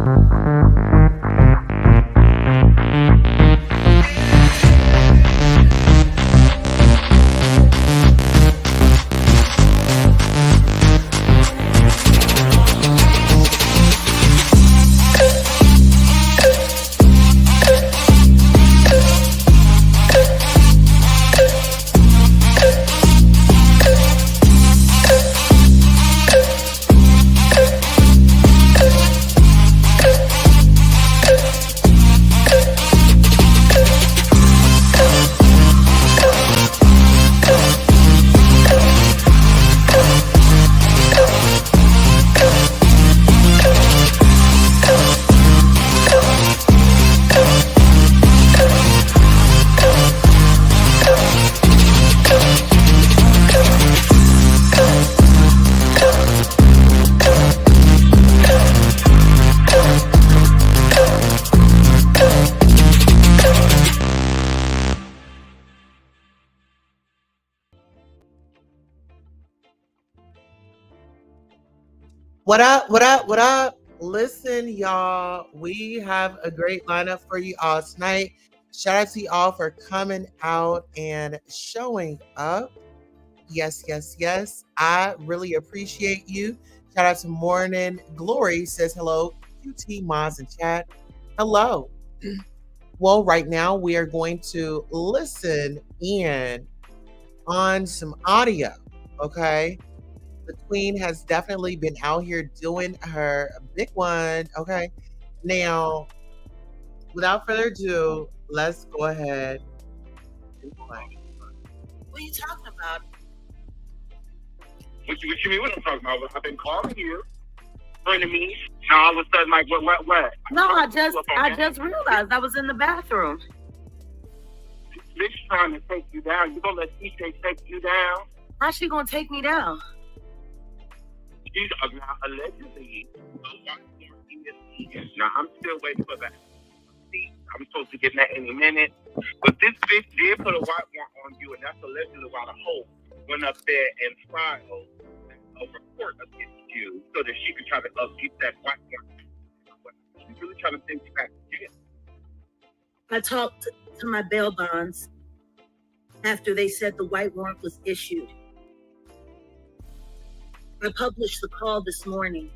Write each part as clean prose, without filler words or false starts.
What up? What up? What up? Listen, y'all, we have a great lineup for you all tonight. Shout out to you all for coming out and showing up. Yes, yes, yes. I really appreciate you. Shout out to Morning Glory says hello. QT Moz in chat. Hello. Well, right now we are going to listen in on some audio. Okay. The queen has definitely been out here doing her big one. Okay. Now, without further ado, let's go ahead and play. What are you talking about? What you mean? What I'm talking about? I've been calling you, friend me. Now all of a sudden, like, what? No, I just realized I was in the bathroom. This bitch trying to take you down. You gonna let TJ take you down? How's she gonna take me down? She's now allegedly. Now I'm still waiting for that. See, I'm supposed to get that any minute. But this bitch did put a white warrant on you, and that's allegedly why the whole went up there and filed a report against you so that she could try to get that white warrant. She's really trying to send you back to jail. I talked to my bail bonds after they said the white warrant was issued. I published the call this morning.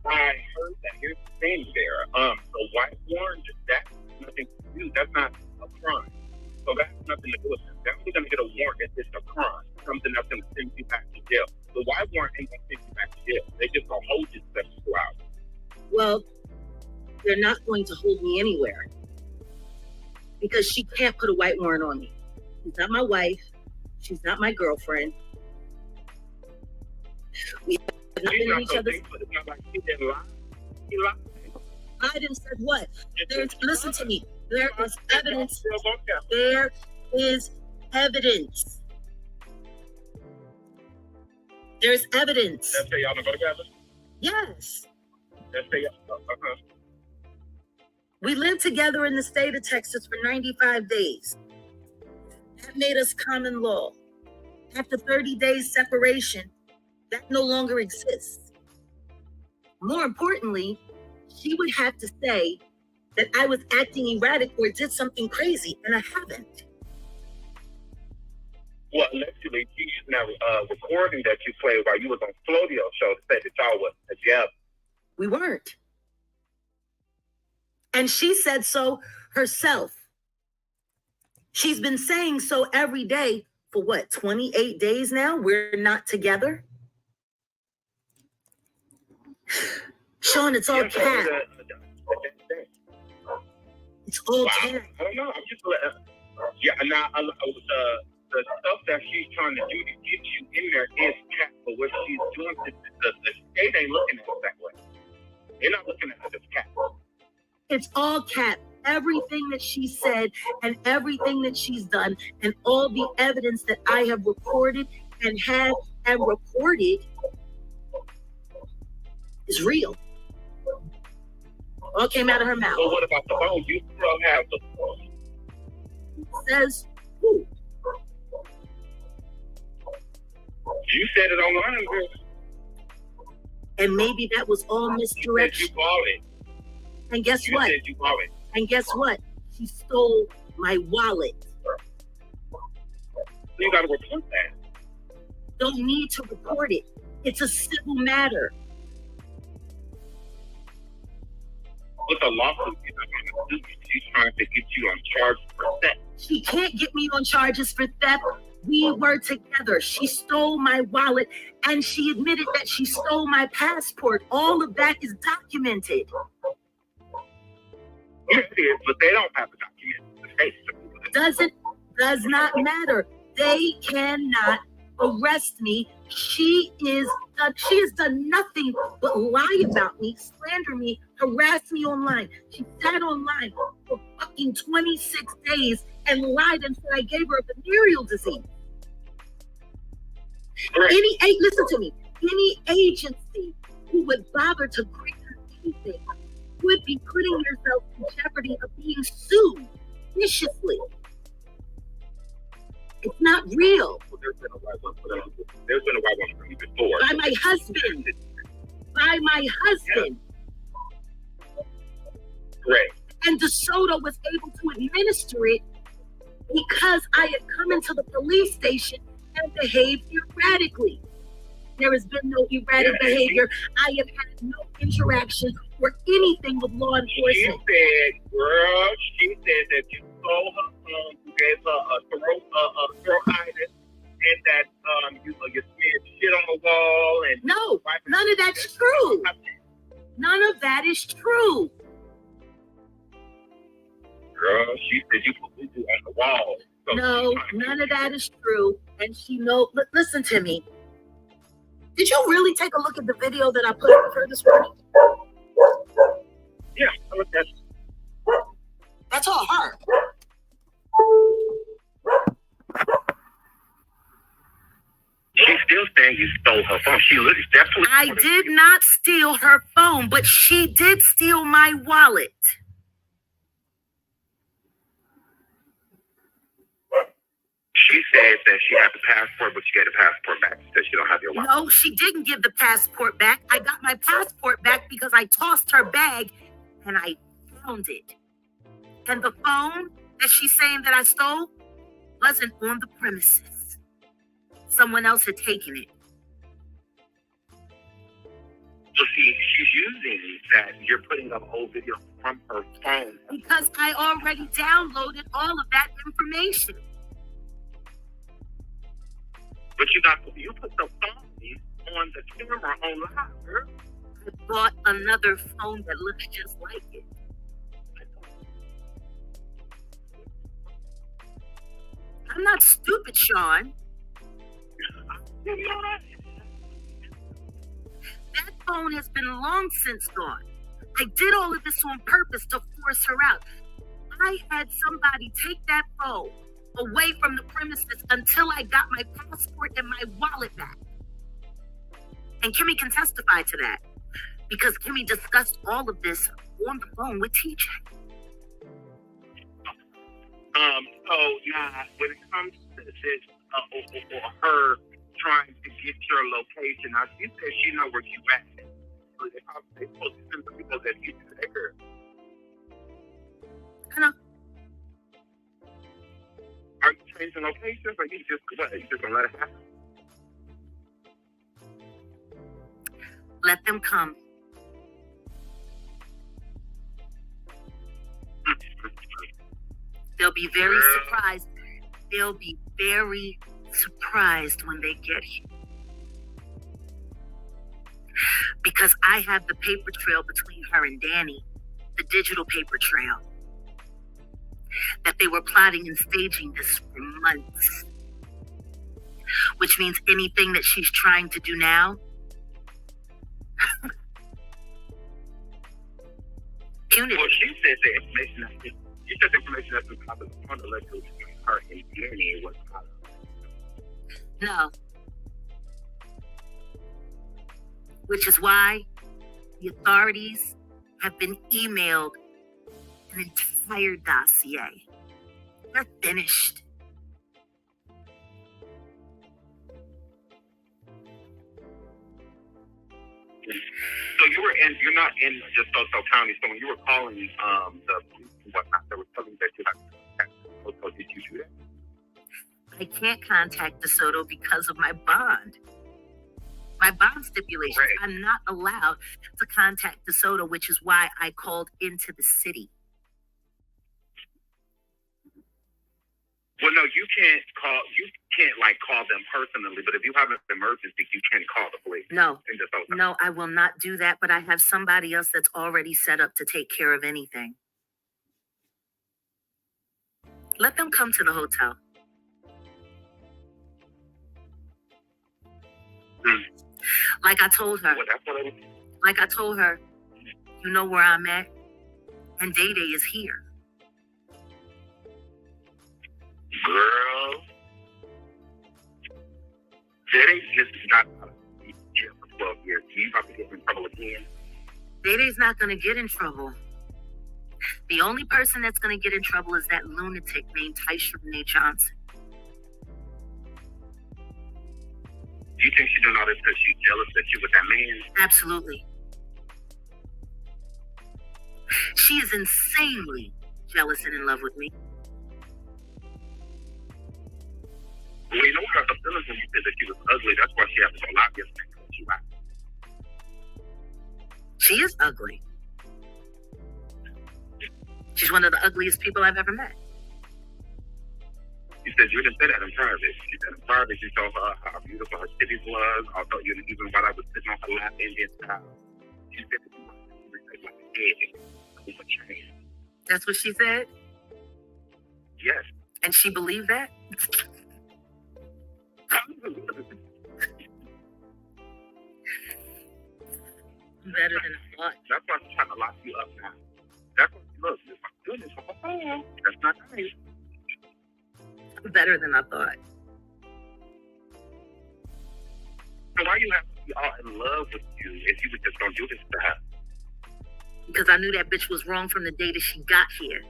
I heard that. Here's the thing there. The white warrant, that's nothing to do. That's not a crime. So that's nothing to do with it. That's going to get a warrant if it's a crime. Something that's going to send you back to jail. The white warrant ain't going to send you back to jail. They just going to hold you 72 hours. Well, they're not going to hold me anywhere because she can't put a white warrant on me. She's not my wife. She's not my girlfriend. We have not been in each other's. It's not like she didn't lie. She lied. Biden said what? Listen to me. There is evidence. There is evidence. There's evidence. Let's say y'all don't go together? Yes. Let's say y'all. We lived together in the state of Texas for 95 days. That made us common law. After 30 days separation, that no longer exists. More importantly, she would have to say that I was acting erratic or did something crazy, and I haven't. Well, allegedly, she's now recording that you played while you was on Flodio show to say that y'all was together. We weren't. And she said so herself. She's been saying so every day for what, 28 days now? We're not together? Sean, it's all cap. It's all cap. I don't know. I'm just the stuff that she's trying to do to get you in there is cap. But what she's doing, the state ain't looking at it that way. They're not looking at it as cap. It's all cap. Everything that she said and everything that she's done and all the evidence that I have recorded and reported is real. All came out of her mouth. So what about the phone? You still have the phone. Says who? You said it online, girl. And maybe that was all misdirection. You bought it. And guess what? You bought it. And guess what? She stole my wallet. You got to report that. Don't need to report it. It's a civil matter. With a lawsuit, she's trying to get you on charge for theft. She can't get me on charges for theft. We were together. She stole my wallet and she admitted that she stole my passport. All of that is documented. Yes, it is, but they don't have to document the case. Does not matter. They cannot arrest me. She has done nothing but lie about me, slander me, harass me online. She sat online for fucking 26 days and lied until I gave her a venereal disease. Right. Listen to me. Any agency who would bother to grant her anything would be putting yourself in jeopardy of being sued viciously. It's not real. Well, there's been a white one for you before. By my husband. By my husband. Right. And DeSoto was able to administer it because I had come into the police station and behaved erratically. There has been no erratic behavior. I have had no interaction or anything with law enforcement. She said that you stole her phone, you gave her a throatitis, and that you smeared shit on the wall. And no, none of that's true. None of that is true. Girl, she said you put voodoo on the wall. So no, none of that is true. And she knows. Listen to me. Did you really take a look at the video that I put up for her this morning? Yeah, I looked at it. That's all her. She's still saying you stole her phone. She looks definitely. I did not steal her phone, but she did steal my wallet. She said that she had the passport, but she gave the passport back. She said she don't have your wallet. No, she didn't give the passport back. I got my passport back because I tossed her bag and I found it. And the phone that she's saying that I stole wasn't on the premises. Someone else had taken it. So she's using that. You're putting up old video from her phone. Because I already downloaded all of that information. But you put the phone on the camera on live, girl. I bought another phone that looks just like it. I'm not stupid, Sean. That phone has been long since gone. I did all of this on purpose to force her out. I had somebody take that phone away from the premises until I got my passport and my wallet back. And Kimmy can testify to that because Kimmy discussed all of this on the phone with TJ. So yeah, when it comes to this, or her trying to get your location, now she says she know where you at. So they supposed to send the people that you there. I know. Are you changing locations, or you just gonna let it happen? Let them come. They'll be very surprised. They'll be very surprised when they get here. Because I have the paper trail between her and DANI, the digital paper trail, that they were plotting and staging this for months. Which means anything that she's trying to do now, punitive. Well, she said the information that's been copied on the letter between her and DANI was not. No. Which is why the authorities have been emailed an entire dossier. They're finished. you're not in DeSoto County. So when you were calling the police and whatnot, they were telling you that you had to contact DeSoto. Did you do that? I can't contact DeSoto because of my bond. My bond stipulations. Right. I'm not allowed to contact DeSoto, which is why I called into the city. Well, no, you can't call. You can't like call them personally. But if you have an emergency, you can call the police. No, In DeSoto. no, I will not do that. But I have somebody else that's already set up to take care of anything. Let them come to the hotel. Like I told her. Well, that's what I was. Like I told her, you know where I'm at, and Day Day is here. Girl, that ain't just not out of jail for 12 years. You about to get in trouble again. Day Day's not gonna get in trouble. The only person that's gonna get in trouble is that lunatic named Tysha Renee Johnson. Do you think she's doing all this because she's jealous that you with that man? Absolutely. She is insanely jealous and in love with me. Well, you know what hurt her feelings when you said that she was ugly. That's why she had to go out yesterday to cut you out. She is ugly. She's one of the ugliest people I've ever met. You said you didn't say that in private. She said in private you told her how beautiful her titties was. Although you even while I was sitting on her lap Indian style, she said that you wanted to like a head over chain. That's what she said? Yes. And she believed that? Better than I thought. That's why she's trying to lock you up now. That's what she looks. If I'm doing this, that's not nice. Better than I thought. So why you have to be all in love with you if you were just gonna do this to her? Because I knew that bitch was wrong from the day that she got here.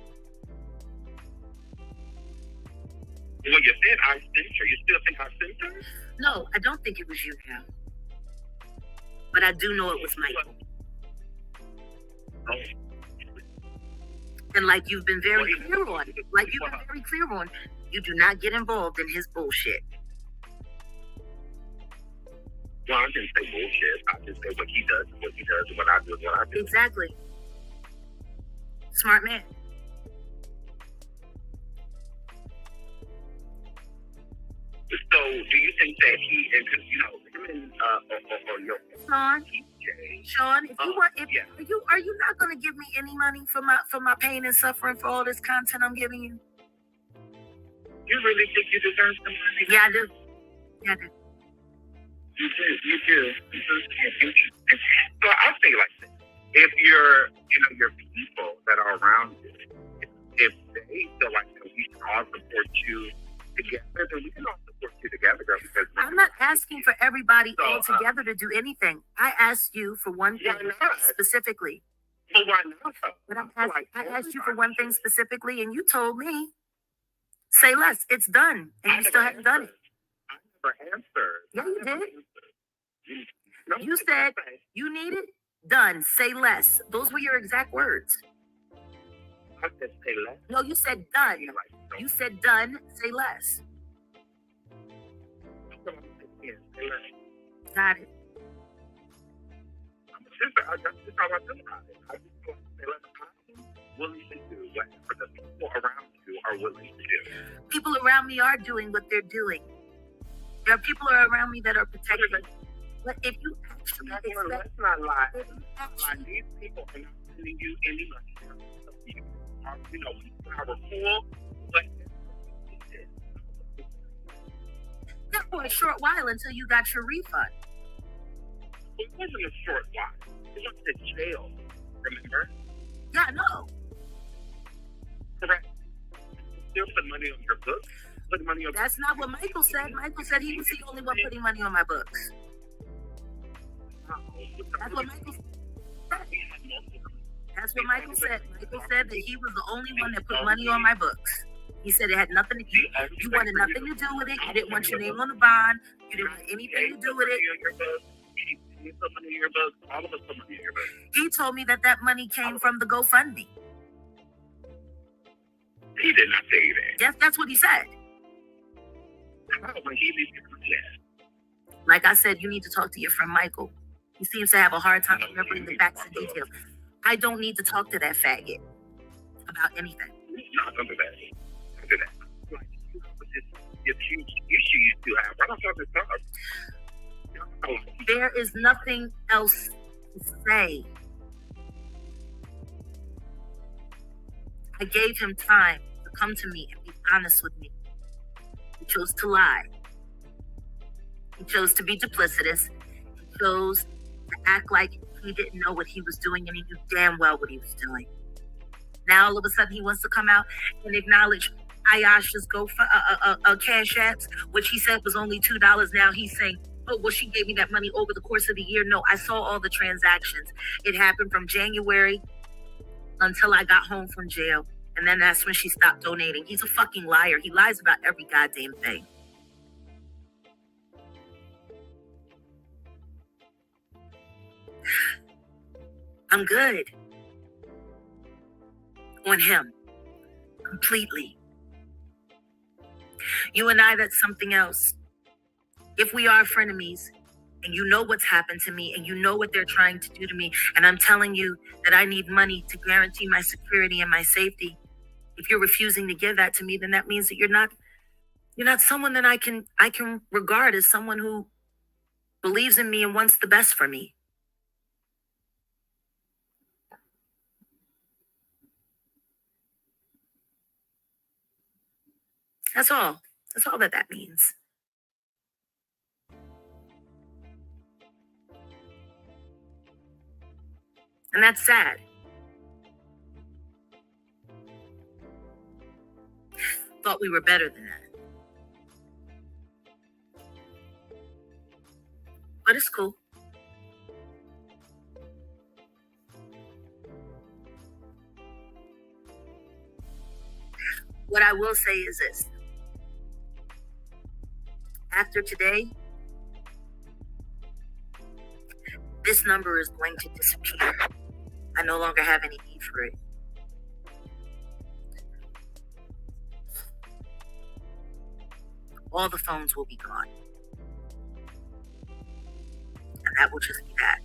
Well, you said I sent her. You still think I sent her? No, I don't think it was you now. But I do know it was Michael. Oh. And like you've been very clear on, you do not get involved in his bullshit. Well, I didn't say bullshit. I just said what he does, and what I do, and what I do. Exactly. Smart man. So, do you think that he, because you know, him and or your Sean, if you want, are you not going to give me any money for my pain and suffering for all this content I'm giving you? You really think you deserve some money? Yeah, I do. Yeah, I do. You do. So I'll say like this: if your people that are around you, if they feel like we can all support you together, then we can all support you together, girl. Because I'm not asking for everybody all together to do anything. I asked you for one thing specifically. Well, why not? But I asked you for one thing specifically, and you told me, say less. It's done, and you still haven't done it. I never answered. Yeah, you did. No, You said you need it done. Say less. Those were your exact words. I said say less. No, you said done. You said done. Say less. Got it. That's how I feel about it. I just want to say less. I'm willing to do whatever the people around you are willing to do. People around me are doing what they're doing. There are people around me that are protecting. But if you actually let's not lie. These people are not sending you any money. You know, our full, but not for a short while until you got your refund. It wasn't a short while. It went to jail. Remember? Yeah, no. Correct. Still put money on your books. Put money on. That's not what Michael said. Michael said he was the only one putting money on my books. That's what Michael said. That's what Michael said. Michael said that he was the only one that put money on my books. He said it had nothing to do. You wanted nothing to do with it. You didn't want your name on the bond. You didn't want anything to do with it. You put money in your book. All of us put money in your book. He told me that that money came from the GoFundMe. He did not say that. Yes, that's what he said. How when he leaves your yes. Like I said, you need to talk to your friend Michael. He seems to have a hard time remembering the facts and details. I don't need to talk to that faggot about anything. No, don't do that. Don't do that. Like, this huge issue you two have. Why don't y'all just talk? There is nothing else to say. I gave him time to come to me and be honest with me. He chose to lie. He chose to be duplicitous. He chose to act like he didn't know what he was doing, and he knew damn well what he was doing. Now all of a sudden he wants to come out and acknowledge Ayasha's cash apps, which he said was only $2. Now he's saying, oh, well, she gave me that money over the course of the year. No, I saw all the transactions. It happened from January until I got home from jail. And then that's when she stopped donating. He's a fucking liar. He lies about every goddamn thing. I'm good on him. Completely. You and I, that's something else. If we are frenemies, and you know what's happened to me, and you know what they're trying to do to me, and I'm telling you that I need money to guarantee my security and my safety, if you're refusing to give that to me, then that means that you're not someone that I can regard as someone who believes in me and wants the best for me. That's all. That's all that means. And that's sad. Thought we were better than that. But it's cool. What I will say is this. After today, this number is going to disappear. I no longer have any need for it. All the phones will be gone. And that will just be that.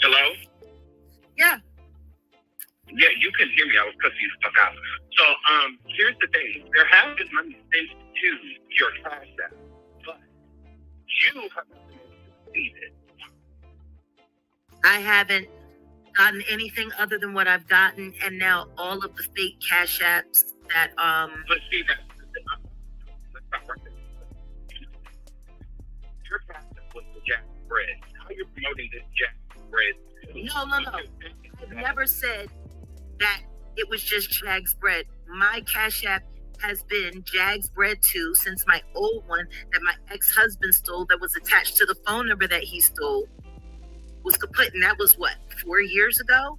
Hello? Yeah. Yeah, you can hear me. I was cussing you the fuck out. So, here's the thing. There has been money sent to your cash app, but you haven't been able to see it. I haven't gotten anything other than what I've gotten, and now all of the fake cash apps that But see, let's not work this. Your cash app was the Jack Bread. How are you promoting this Jack Bread? No. I've never said that it was just Jag's Bread. My cash app has been Jag's Bread 2 since my old one that my ex-husband stole, that was attached to the phone number that he stole, was kaput, and that was what, 4 years ago?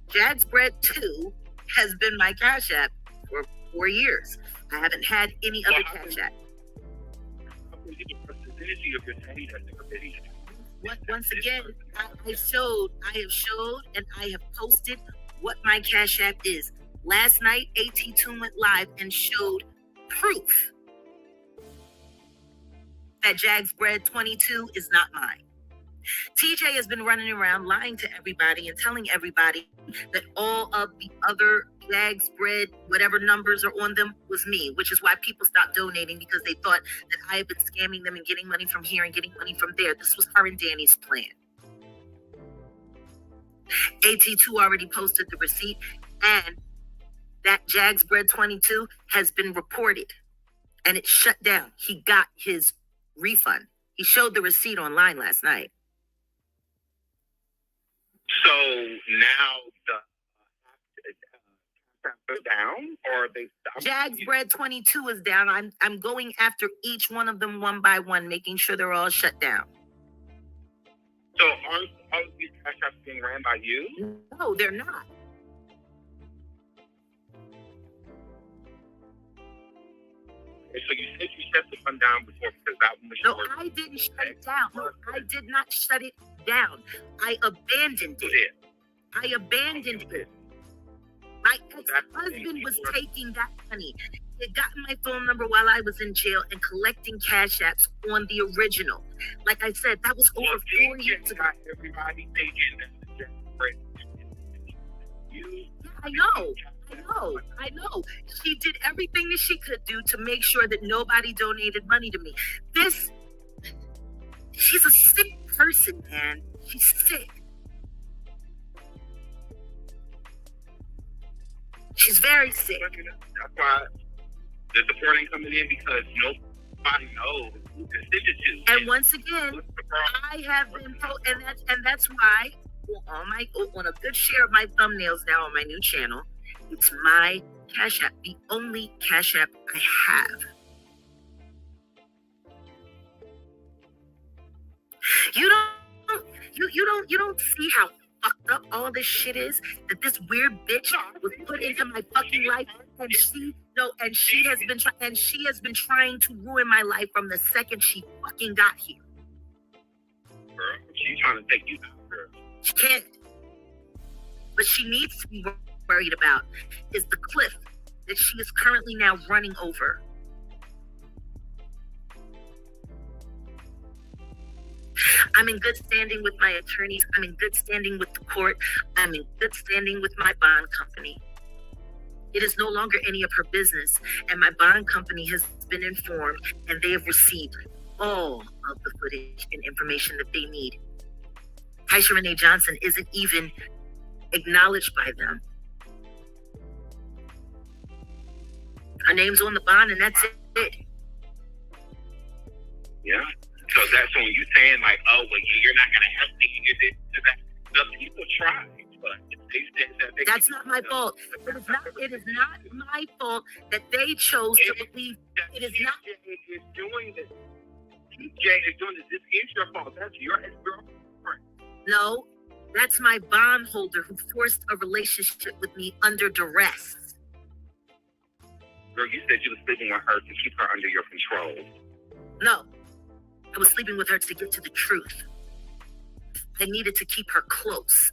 Jag's Bread 2 has been my cash app for 4 years. I haven't had any other cash app. Once again, I have showed, and I have posted what my cash app is. Last night, AT2 went live and showed proof that Jag's Bread 22 is not mine. TJ has been running around lying to everybody and telling everybody that all of the other Jag's Bread, whatever numbers are on them, was me, which is why people stopped donating, because they thought that I had been scamming them and getting money from here and getting money from there. This was her and Danny's plan. AT2 already posted the receipt, and that Jag's Bread 22 has been reported, and it's shut down. He got his refund. He showed the receipt online last night. So now the down, or they stopped? Jags Bread 22 is down. I'm going after each one of them one by one, making sure they're all shut down. So aren't all of these cash apps being ran by you? No, they're not. So you said you shut the one down before because that one was No, yours. I didn't shut it down. No, I did not shut it down. I abandoned it. I abandoned it. My ex-husband was taking that money. He had gotten my phone number while I was in jail and collecting cash apps on the original. Like I said, that was over 4 years ago. Everybody thinking that the Jaguar. You. I know. She did everything that she could do to make sure that nobody donated money to me. She's a sick person, man. She's sick. She's very sick. That's why the support ain't coming in, because nobody knows who to send it to. And once again, I have been told, and that's why on a good share of my thumbnails now on my new channel, it's my Cash App, the only Cash App I have. You don't see how fucked up all this shit is, that this weird bitch was put into my fucking life, and she has been trying to ruin my life from the second she fucking got here. Girl, she's trying to take you out, girl. She can't. What she needs to be worried about is the cliff that she is currently now running over. I'm in good standing with my attorneys. I'm in good standing with the court. I'm in good standing with my bond company. It is no longer any of her business, and my bond company has been informed, and they have received all of the footage and information that they need. Taisha Renee Johnson isn't even acknowledged by them. Her name's on the bond, and that's it. Yeah. So that's when you saying like, oh, well, you're not gonna help me. The people tried, but they said that they. That's not my fault. It is not my fault that they chose to believe. It is not. DJ is doing this. DJ is doing this. This is your fault. That's your ex-girlfriend. No, that's my bondholder who forced a relationship with me under duress. Girl, you said you were sleeping with her to keep her under your control. No, I was sleeping with her to get to the truth. I needed to keep her close,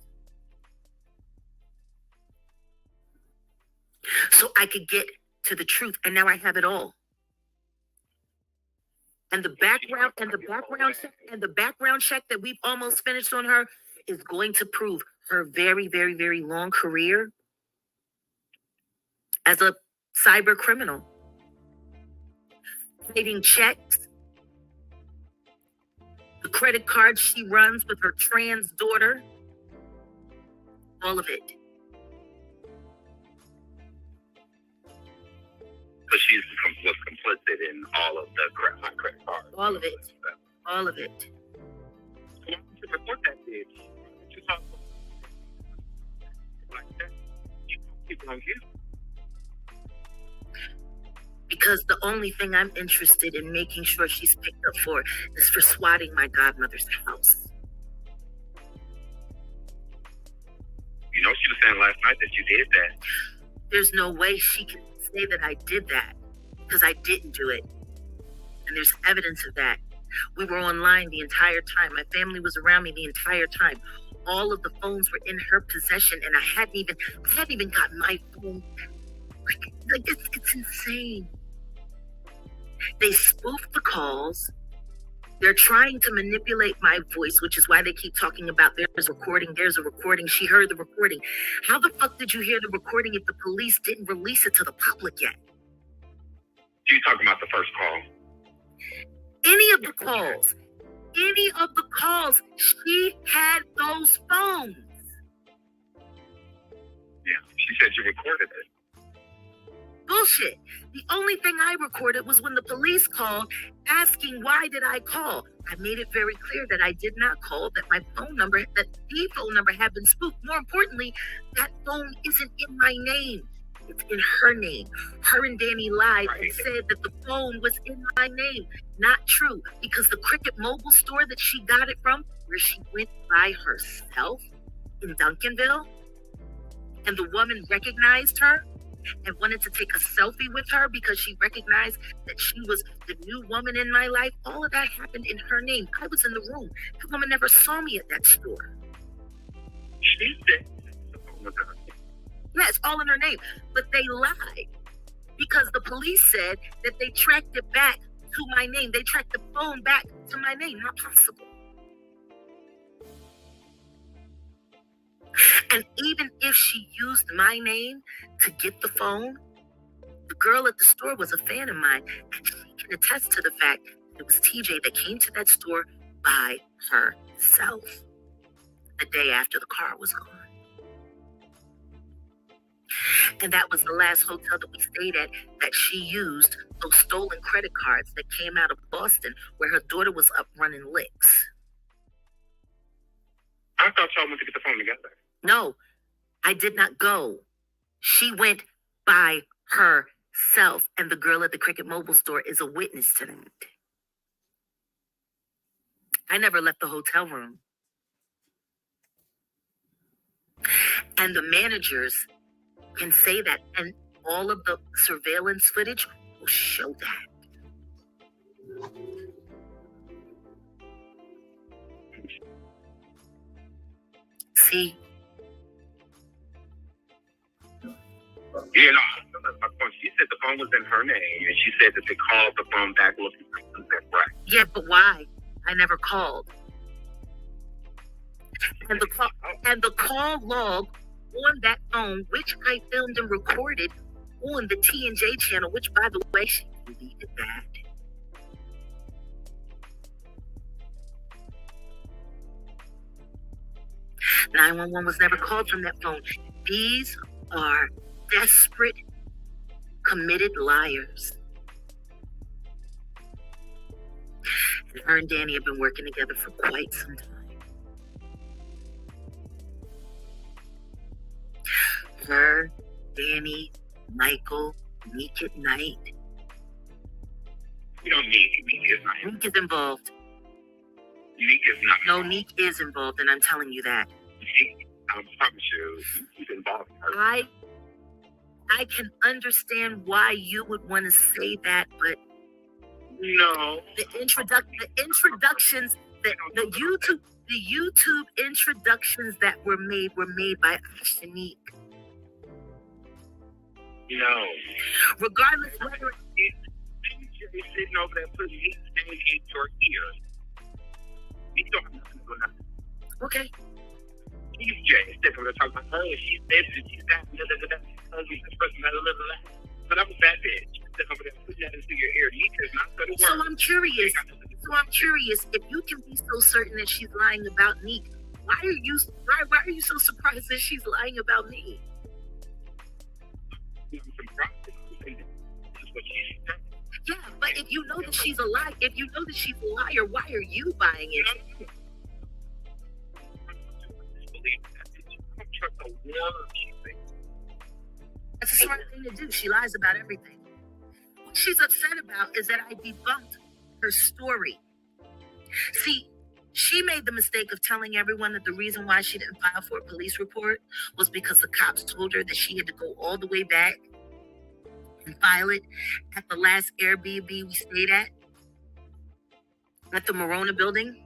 so I could get to the truth, and now I have it all. And the background check that we've almost finished on her is going to prove her very, very, very long career as a cyber criminal, writing checks, the credit cards she runs with her trans daughter, all of it. So she was complicit in all of the credit cards. All of it. All of it. So why don't you report that bitch? You talk like that. You don't keep it on you. Because the only thing I'm interested in making sure she's picked up for is for swatting my godmother's house. You know, she was saying last night that you did that. There's no way she can say that I did that, because I didn't do it. And there's evidence of that. We were online the entire time. My family was around me the entire time. All of the phones were in her possession, and I hadn't even gotten my phone. Like it's insane. They spoofed the calls. They're trying to manipulate my voice, which is why they keep talking about there's a recording. She heard the recording. How the fuck did you hear the recording if the police didn't release it to the public yet? You're talking about the first call. Any of the calls, she had those phones. Yeah, she said you recorded it. Bullshit. The only thing I recorded was when the police called asking why did I call. I made it very clear that I did not call, that the phone number had been spoofed. More importantly, that phone isn't in my name. It's in her name. Her and Danny lied Right. and said that the phone was in my name. Not true, because the Cricket Mobile store that she got it from, where she went by herself in Duncanville, and the woman recognized her and wanted to take a selfie with her because she recognized that she was the new woman in my life. All of that happened in her name. I was in the room. The woman never saw me at that store. She said the phone was in her name. Yeah, it's all in her name. But they lied because the police said that they tracked it back to my name. They tracked the phone back to my name. Not possible. And even if she used my name to get the phone, the girl at the store was a fan of mine, and she can attest to the fact that it was TJ that came to that store by herself the day after the car was gone. And that was the last hotel that we stayed at that she used those stolen credit cards that came out of Boston, where her daughter was up running licks. I thought y'all went to get the phone together. No, I did not go. She went by herself, and the girl at the Cricket Mobile store is a witness to that. I never left the hotel room. And the managers can say that, and all of the surveillance footage will show that. See? Yeah, no, that's my point. She said the phone was in her name, and she said that they called the phone back looking for something right. Yeah, but why? I never called. And the call log on that phone, which I filmed and recorded on the T&J channel, which, by the way, she deleted that. .911 was never called from that phone. These are desperate, committed liars. And her and Danny have been working together for quite some time. Her, Danny, Michael, Meek at night. You don't need Meek is not. Meek is involved. Meek is not. No, Meek is involved, and I'm telling you that. I promise you, he's involved. I can understand why you would want to say that, but no. the introductions, the YouTube introductions that were made by Ashanique. No. Regardless whether TJ sitting over there putting his name in your ear. He don't have nothing to do with nothing. okay. TJ said we're gonna talk about her. She's this and she's that. This person had a little laugh. But I'm a bad bitch. Sitting over there putting that into your ear. He is not gonna work. So I'm curious. If you can be so certain that she's lying about Neek, why are you so surprised that she's lying about me? I'm surprised. This is what she said. Yeah, but if you know that she's a liar, why are you buying it? I don't trust a word she thinks. That's a smart thing to do. She lies about everything. What she's upset about is that I debunked her story. See, she made the mistake of telling everyone that the reason why she didn't file for a police report was because the cops told her that she had to go all the way back and file it at the last Airbnb we stayed at the Morona building.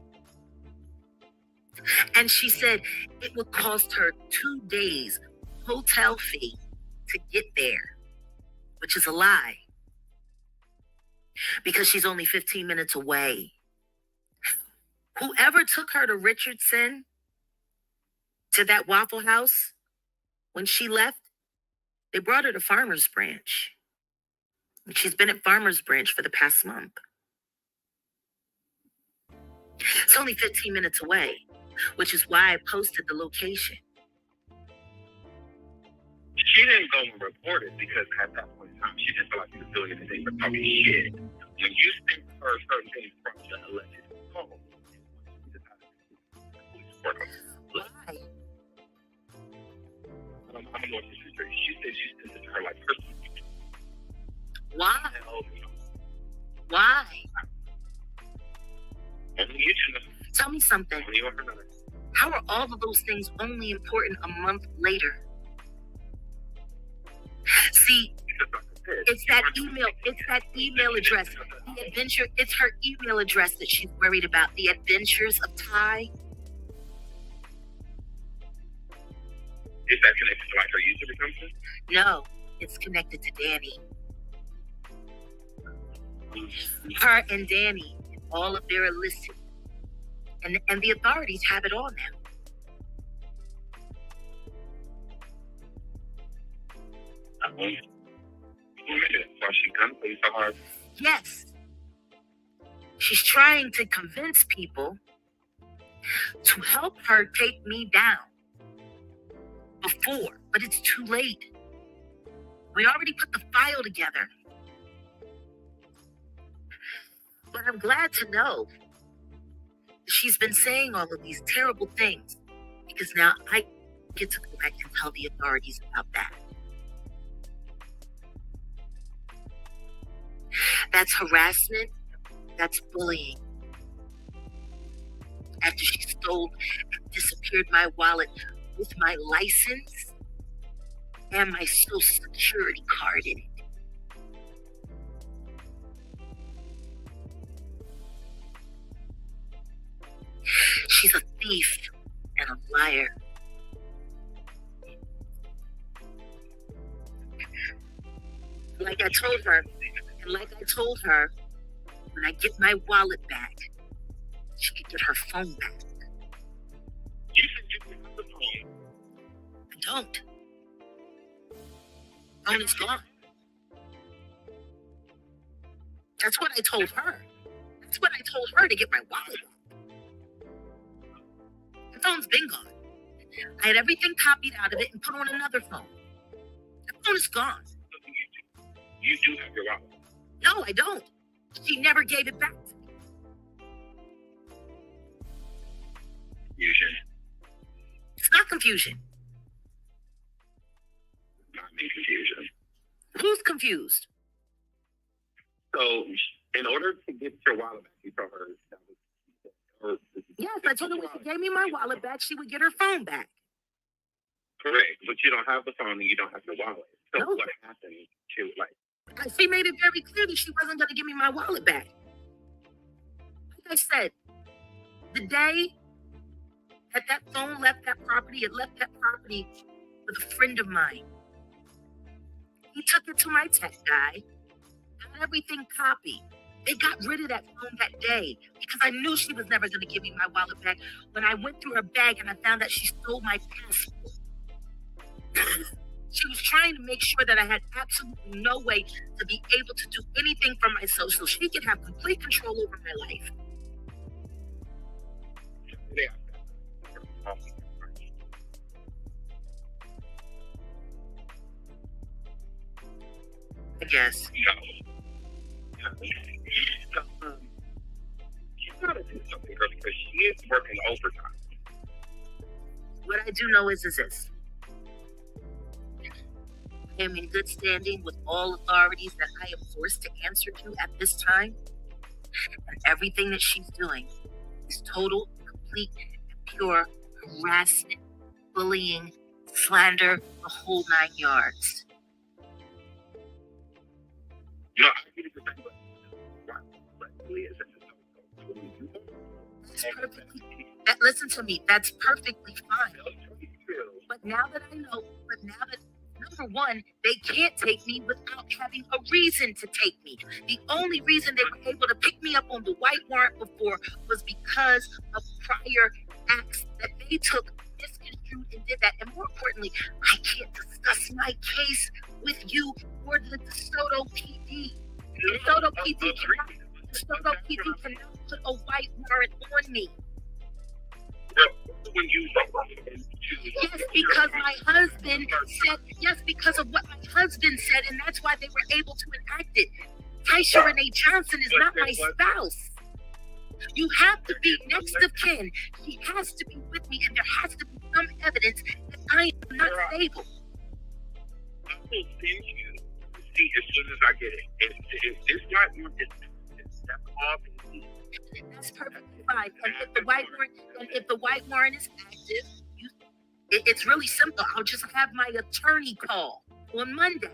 And she said it would cost her 2 days hotel fee to get there, which is a lie, because she's only 15 minutes away. Whoever took her to Richardson, to that Waffle House, when she left, they brought her to Farmers Branch. And she's been at Farmers Branch for the past month. It's only 15 minutes away, which is why I posted the location. She didn't go and report it because at that point in time, she didn't feel like she was doing anything but talking shit. When you think her certain things from the alleged phone, Why? I don't know what she said. She said she sent it to her like something. Only over another. How are all of those things only important a month later? See, it's that email address. The adventure, it's her email address that she's worried about. The Adventures of Ty. Is that connected to like her YouTube or something? No, it's connected to DANI. Her and DANI, all of their illicit. And the authorities have it all now. So she gunplays so hard. Yes. She's trying to convince people to help her take me down before, but it's too late. We already put the file together. But I'm glad to know that she's been saying all of these terrible things, because now I get to go back and tell the authorities about that. That's harassment. That's bullying. After she stole and disappeared my wallet with my license and my social security card in it. She's a thief and a liar. Like I told her, when I get my wallet back, she can get her phone back. You said you didn't have the phone. I don't. Phone is gone. That's what I told her. That's what I told her to get my wallet back. The phone's been gone. I had everything copied out of it and put on another phone. The phone is gone. You do have your wallet. No, I don't. She never gave it back to me. Confusion. It's not confusion. Not me confusion. Who's confused? So, in order to get your wallet back, you told her that was. Yes, I told her when she gave me my wallet back, she would get her phone back. Correct, but you don't have the phone and you don't have your wallet. So No. what happened? She was like, She made it very clear that she wasn't going to give me my wallet back. Like I said, the day that phone left that property, it left that property with a friend of mine. He took it to my tech guy, got everything copied. They got rid of that phone that day because I knew she was never going to give me my wallet back. When I went through her bag and I found that she stole my passport. She was trying to make sure that I had absolutely no way to be able to do anything for myself so she could have complete control over my life. I guess. She's got to do something, girl, because she is working overtime. What I do know is this. I am in good standing with all authorities that I am forced to answer to at this time. And everything that she's doing is total, complete, and pure harassment, bullying, slander, the whole 9 yards. No, I get it, but Listen to me, that's perfectly fine. But now that number one, they can't take me without having a reason to take me. The only reason they were able to pick me up on the white warrant before was because of prior acts that they took, misconstrued, and did that. And more importantly, I can't discuss my case with you or the DeSoto PD. The DeSoto PD cannot put a white warrant on me. When you Yes, because my husband said, yes, because of what my husband said, and that's why they were able to enact it. Taisha Renee Johnson is not my spouse. You have to be next of kin. She has to be with me, and there has to be some evidence that I am not stable. I will send you the receipt as soon as I get it. If this white one is step off, That's perfectly fine. And if the white warrant is active, it's really simple. I'll just have my attorney call on Monday.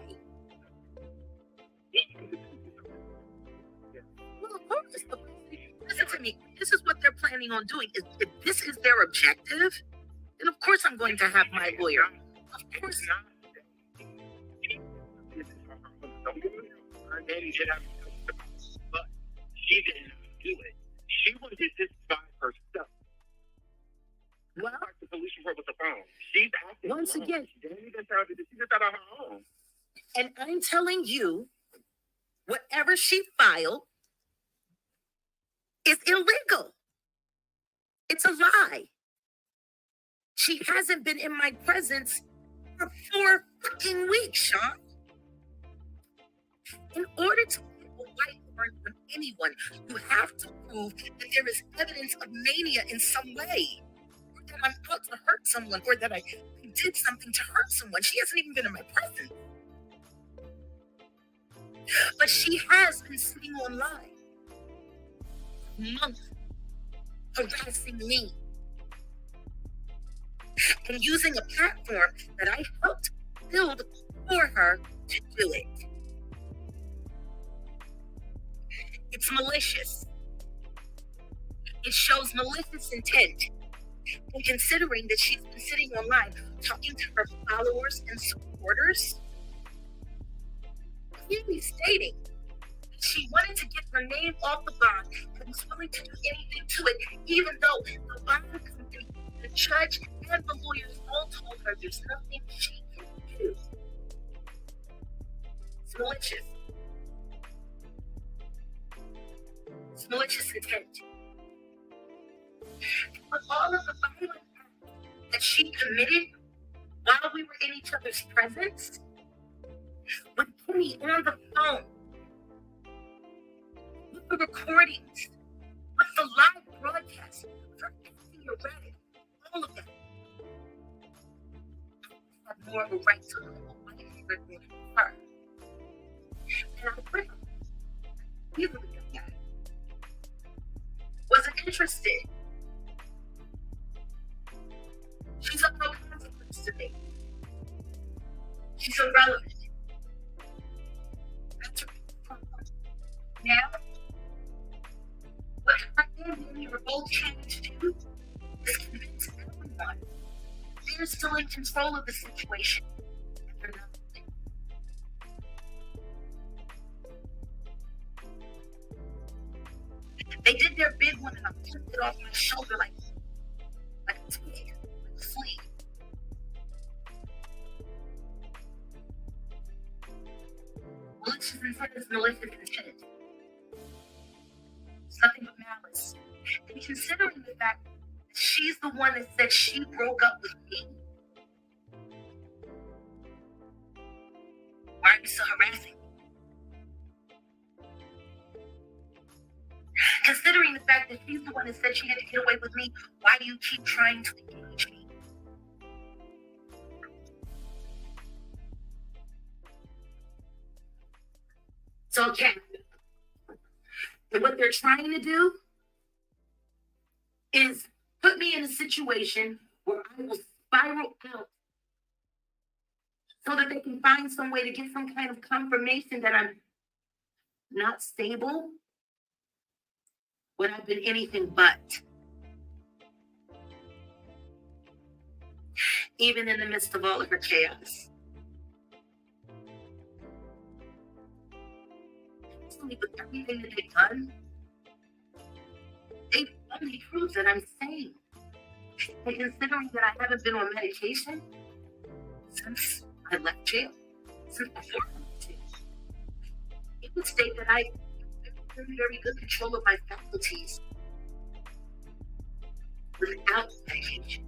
Well, of course. Listen to me. This is what they're planning on doing. If this is their objective, then of course I'm going to have my lawyer. Of course not. Don't get me wrong. Her daddy did have to, but she didn't do it. She wanted this by herself. Well, The police report with the phone. She's acting once alone. again, She just out of her own. and I'm telling you, whatever she filed is illegal. It's a lie. She hasn't been in my presence for 4 fucking weeks, Sean. In order to get a white warrant on anyone, you have to prove that there is evidence of mania in some way, or that I'm out to hurt someone, or that I did something to hurt someone. She hasn't even been in my presence. But she has been sitting online months harassing me and using a platform that I helped build for her to do it. It's malicious. It shows malicious intent. And considering that she's been sitting online talking to her followers and supporters, clearly stating that she wanted to get her name off the bond and was willing to do anything to it, even though the bond company, the judge, and the lawyers all told her there's nothing she can do. It's malicious. It's malicious intent. But all of the violent acts that she committed while we were in each other's presence, with Kimmy on the phone, with the recordings, with the live broadcast, with her acting erratic, all of that. I have more of a right to know what I heard than her. And I quit her. You look at that. Wasn't interested. She's of no consequence to me. She's irrelevant. That's her problem. Now, what her and Danny are both trying to do is convince everyone they're still in control of the situation, and they're not. They did their big one, and I flipped it off my shoulder like a twig, like a flea. Malicious intent is malicious intent. It's nothing but malice. And considering the fact that she's the one that said she broke up with me, why are you still harassing me? Considering the fact that she's the one that said she had to get away with me, why do you keep trying to engage me? So, okay. And what they're trying to do is put me in a situation where I will spiral out so that they can find some way to get some kind of confirmation that I'm not stable when I've been anything but. Even in the midst of all of her chaos. With everything that they've done, they've only proved that I'm sane. And considering that I haven't been on medication since I left jail, since before I left jail, it would state that I have very, very good control of my faculties without medication.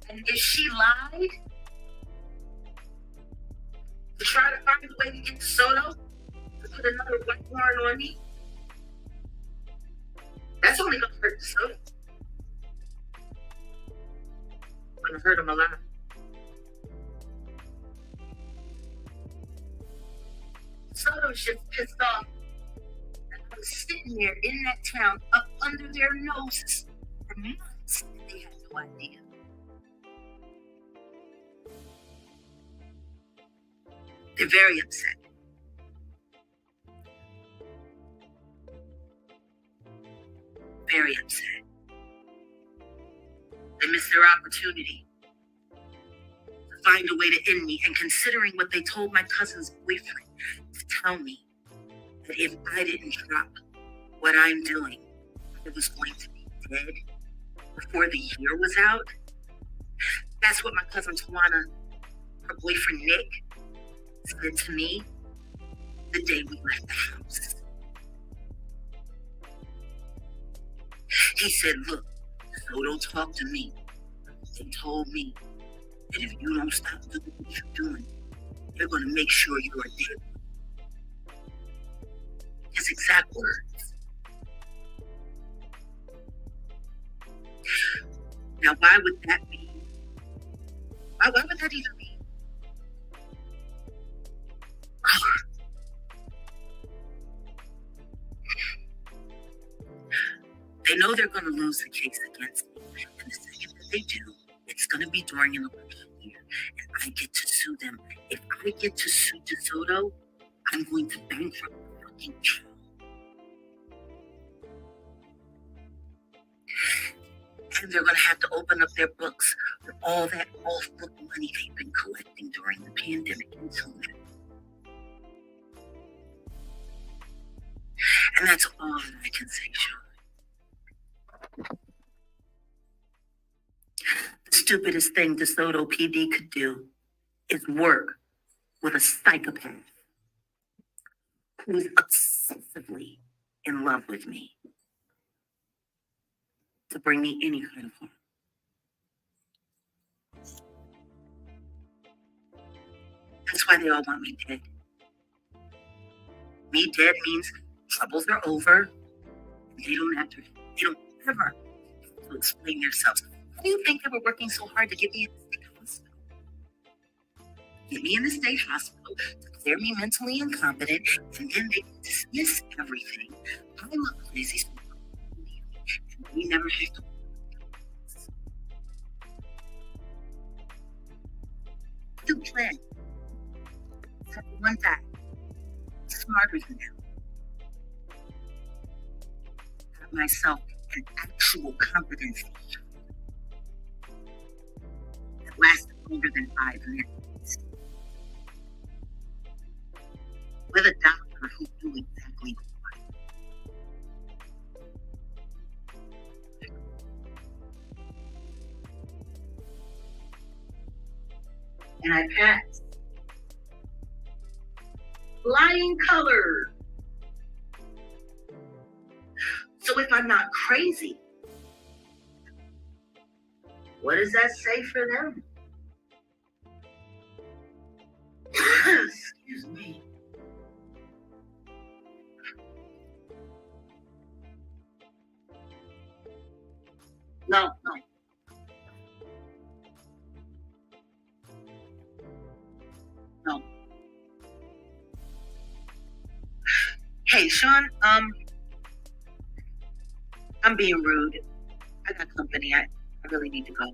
And if she lied to try to find a way to get to Soto, to put another white warrant on me, that's only going to hurt Soto. Going to hurt him a lot. DeSoto was just pissed off that I was sitting there in that town up under their noses for months and they had no idea. They're very upset. Very upset. They missed their opportunity to find a way to end me, and considering what they told my cousin's boyfriend to tell me that if I didn't drop what I'm doing, I was going to be dead before the year was out. That's what my cousin Tawana, her boyfriend Nick, said to me the day we left the house. He said, look, so don't talk to me. They told me that if you don't stop doing what you're doing, they're going to make sure you are dead. His exact words. Now, why would that be? Why would that even be? They know they're going to lose the case against me. And the second that they do, it's going to be during an election year. And I get to sue them. If I get to sue DeSoto, I'm going to bankrupt the fucking town. And they're going to have to open up their books for all that off-book money they've been collecting during the pandemic until now. And that's all that I can say, Sean. The stupidest thing DeSoto PD could do is work with a psychopath who's obsessively in love with me to bring me any kind of harm. That's why they all want me dead. Me dead means troubles are over. They don't ever have to explain themselves. How do you think they were working so hard to get me in the state hospital? Get me in the state hospital, declare me mentally incompetent, and then they dismiss everything. I look crazy, so and we never have to. Good plan. Except one guy, smarter than them. Got myself an actual competency that lasted longer than 5 minutes. With a doctor who knew exactly what. And I passed. Flying colors. So if I'm not crazy, what does that say for them? Excuse me. No. Hey, Sean, I'm being rude. I got company. I really need to go.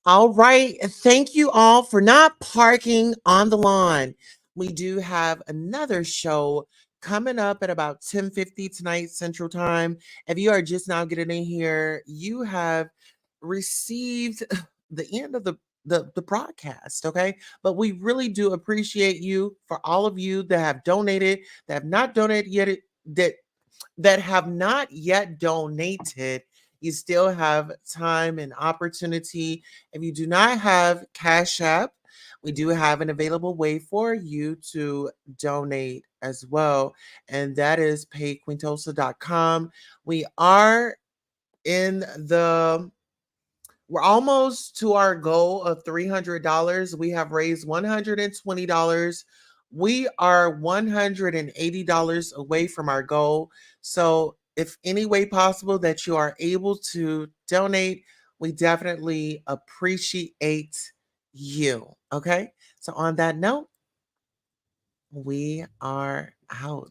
All right. Thank you all for not parking on the lawn. We do have another show coming up at about 10:50 tonight Central Time. If you are just now getting in here, you have received the end of the broadcast, okay? But we really do appreciate you for all of you that have donated, that have not donated yet, that have not yet donated. You still have time and opportunity. If you do not have Cash App, we do have an available way for you to donate as well, and that is payquintosa.com. We are in the we're almost to our goal of $300. We have raised $120. We are $180 away from our goal. So, if any way possible that you are able to donate, we definitely appreciate you. Okay. So, on that note, we are out.